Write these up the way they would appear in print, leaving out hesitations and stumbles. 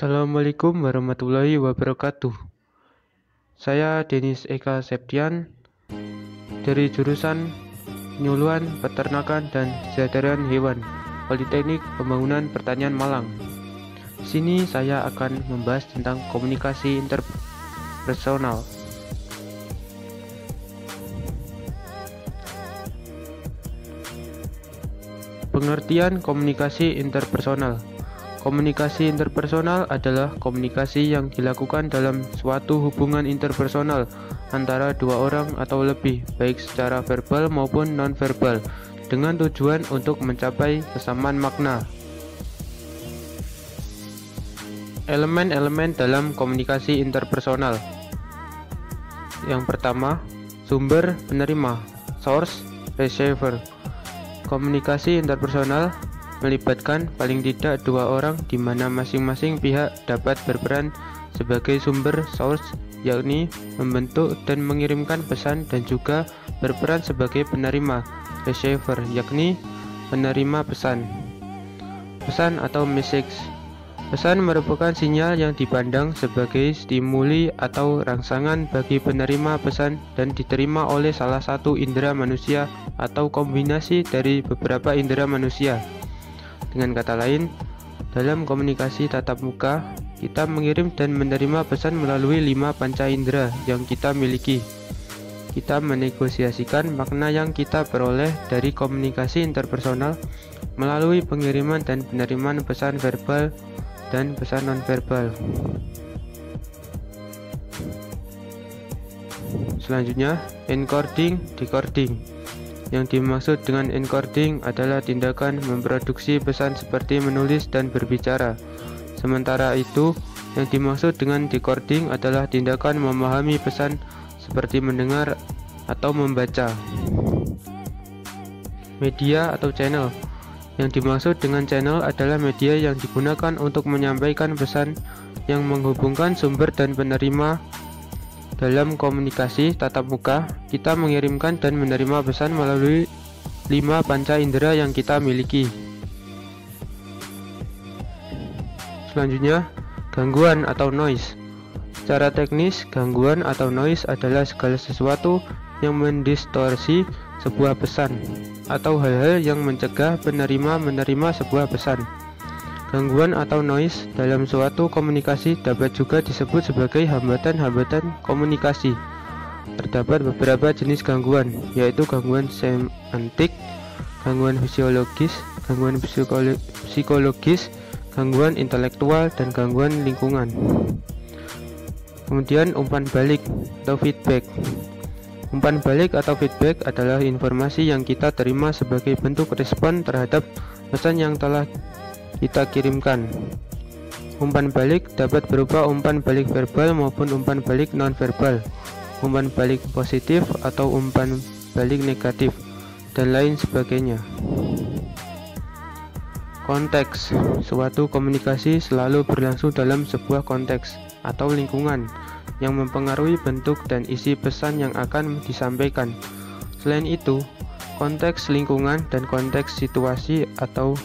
Assalamualaikum warahmatullahi wabarakatuh. Saya Denis Eka Septian dari jurusan Penyuluhan Peternakan dan Kesejahteraan Hewan, Politeknik Pembangunan Pertanian Malang. Di sini saya akan membahas tentang komunikasi interpersonal. Pengertian komunikasi interpersonal. Komunikasi interpersonal adalah komunikasi yang dilakukan dalam suatu hubungan interpersonal antara dua orang atau lebih, baik secara verbal maupun non-verbal, dengan tujuan untuk mencapai kesamaan makna. Elemen-elemen dalam komunikasi interpersonal. Yang pertama, sumber penerima, source, receiver. Komunikasi interpersonal melibatkan paling tidak dua orang di mana masing-masing pihak dapat berperan sebagai sumber source, yakni membentuk dan mengirimkan pesan, dan juga berperan sebagai penerima receiver, yakni penerima pesan. Pesan atau message. Pesan merupakan sinyal yang dipandang sebagai stimuli atau rangsangan bagi penerima pesan dan diterima oleh salah satu indera manusia atau kombinasi dari beberapa indera manusia. Dengan kata lain, dalam komunikasi tatap muka, kita mengirim dan menerima pesan melalui 5 panca indera yang kita miliki. Kita menegosiasikan makna yang kita peroleh dari komunikasi interpersonal melalui pengiriman dan penerimaan pesan verbal dan pesan nonverbal. Selanjutnya, encoding, decoding. Yang dimaksud dengan encoding adalah tindakan memproduksi pesan seperti menulis dan berbicara. Sementara itu, yang dimaksud dengan decoding adalah tindakan memahami pesan seperti mendengar atau membaca. Media atau channel. Yang dimaksud dengan channel adalah media yang digunakan untuk menyampaikan pesan yang menghubungkan sumber dan penerima. Dalam komunikasi tatap muka, kita mengirimkan dan menerima pesan melalui 5 panca indera yang kita miliki. Selanjutnya, gangguan atau noise. Secara teknis, gangguan atau noise adalah segala sesuatu yang mendistorsi sebuah pesan atau hal-hal yang mencegah penerima menerima sebuah pesan. Gangguan atau noise dalam suatu komunikasi dapat juga disebut sebagai hambatan-hambatan komunikasi. Terdapat beberapa jenis gangguan, yaitu gangguan semantik, gangguan fisiologis, gangguan psikologis, gangguan intelektual, dan gangguan lingkungan. Kemudian umpan balik atau feedback. Umpan balik atau feedback adalah informasi yang kita terima sebagai bentuk respon terhadap pesan yang telah kita kirimkan. Umpan balik dapat berupa umpan balik verbal maupun umpan balik non-verbal, umpan balik positif atau umpan balik negatif, dan lain sebagainya. Konteks. Suatu komunikasi selalu berlangsung dalam sebuah konteks atau lingkungan yang mempengaruhi bentuk dan isi pesan yang akan disampaikan. Selain itu, konteks lingkungan dan konteks situasi atau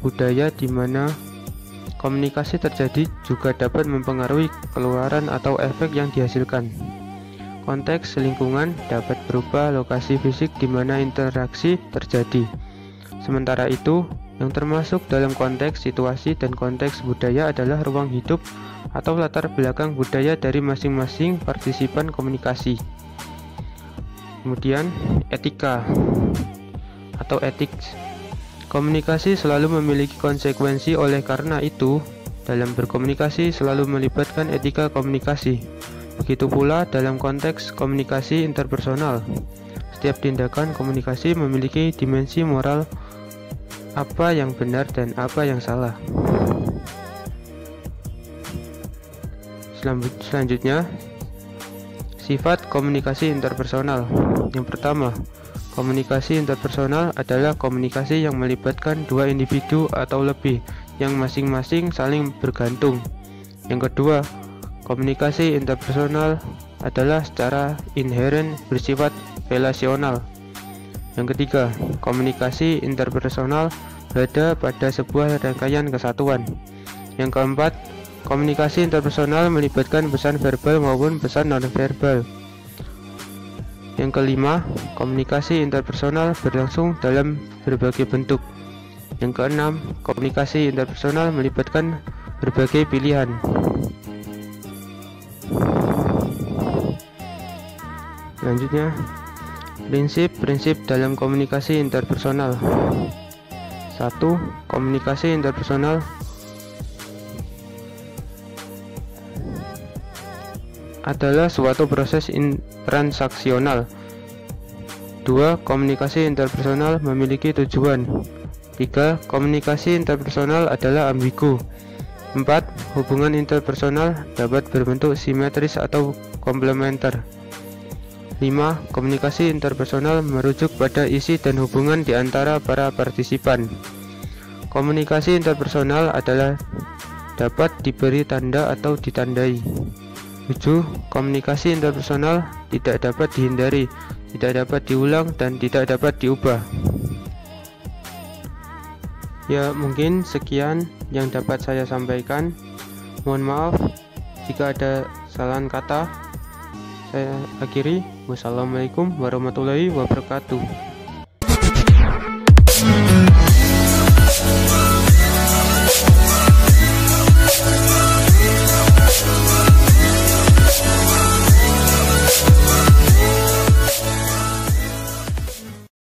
budaya di mana komunikasi terjadi juga dapat mempengaruhi keluaran atau efek yang dihasilkan. Konteks lingkungan dapat berupa lokasi fisik di mana interaksi terjadi. Sementara itu, yang termasuk dalam konteks situasi dan konteks budaya adalah ruang hidup atau latar belakang budaya dari masing-masing partisipan komunikasi. Kemudian, etika atau ethics. Komunikasi selalu memiliki konsekuensi, oleh karena itu, dalam berkomunikasi selalu melibatkan etika komunikasi. Begitu pula dalam konteks komunikasi interpersonal. Setiap tindakan komunikasi memiliki dimensi moral, apa yang benar dan apa yang salah. Selanjutnya, sifat komunikasi interpersonal. Yang pertama, komunikasi interpersonal adalah komunikasi yang melibatkan dua individu atau lebih yang masing-masing saling bergantung. Yang kedua, komunikasi interpersonal adalah secara inheren bersifat relasional. Yang ketiga, komunikasi interpersonal berada pada sebuah rangkaian kesatuan. Yang keempat, komunikasi interpersonal melibatkan pesan verbal maupun pesan nonverbal. Yang kelima, komunikasi interpersonal berlangsung dalam berbagai bentuk. Yang keenam, komunikasi interpersonal melibatkan berbagai pilihan. Selanjutnya, prinsip-prinsip dalam komunikasi interpersonal. 1. Komunikasi interpersonal adalah suatu proses transaksional. 2. Komunikasi interpersonal memiliki tujuan. 3. Komunikasi interpersonal adalah ambigu. 4. Hubungan interpersonal dapat berbentuk simetris atau komplementer. 5. Komunikasi interpersonal merujuk pada isi dan hubungan di antara para partisipan. Komunikasi interpersonal adalah dapat diberi tanda atau ditandai. 7. Komunikasi interpersonal tidak dapat dihindari, tidak dapat diulang, dan tidak dapat diubah. Ya, mungkin sekian yang dapat saya sampaikan. Mohon maaf jika ada kesalahan kata. Saya akhiri. Wassalamualaikum warahmatullahi wabarakatuh.